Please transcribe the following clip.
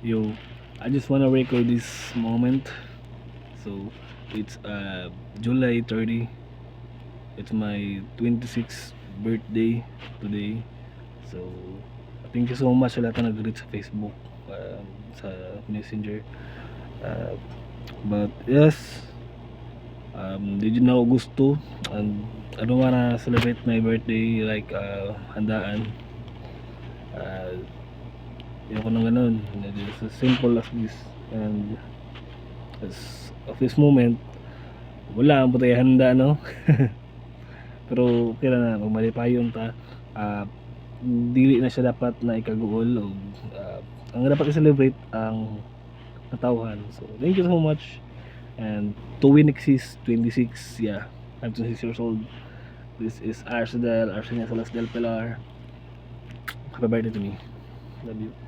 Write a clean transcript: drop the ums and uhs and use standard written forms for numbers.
Yo, I just wanna record this moment. So it's July 30. It's my 26th birthday today. So thank you so much sa lahat na nag-greet sa Facebook, sa Messenger. Uh, but yes, did you know gusto, and I don't wanna celebrate my birthday like handaan. Uh, Yun ko ng ganun. It's as simple as this. And as of this moment, wala ang putay handa, no? Pero okay na na, magmali pa yun ta. uh, Dili na siya dapat na ikaguol o ang dapat i-celebrate ang natauhan. So thank you so much. And to win exist 26, yeah, I'm 26 years old. This is Arsenal Salas del Pilar. Happy birthday to me. Love you.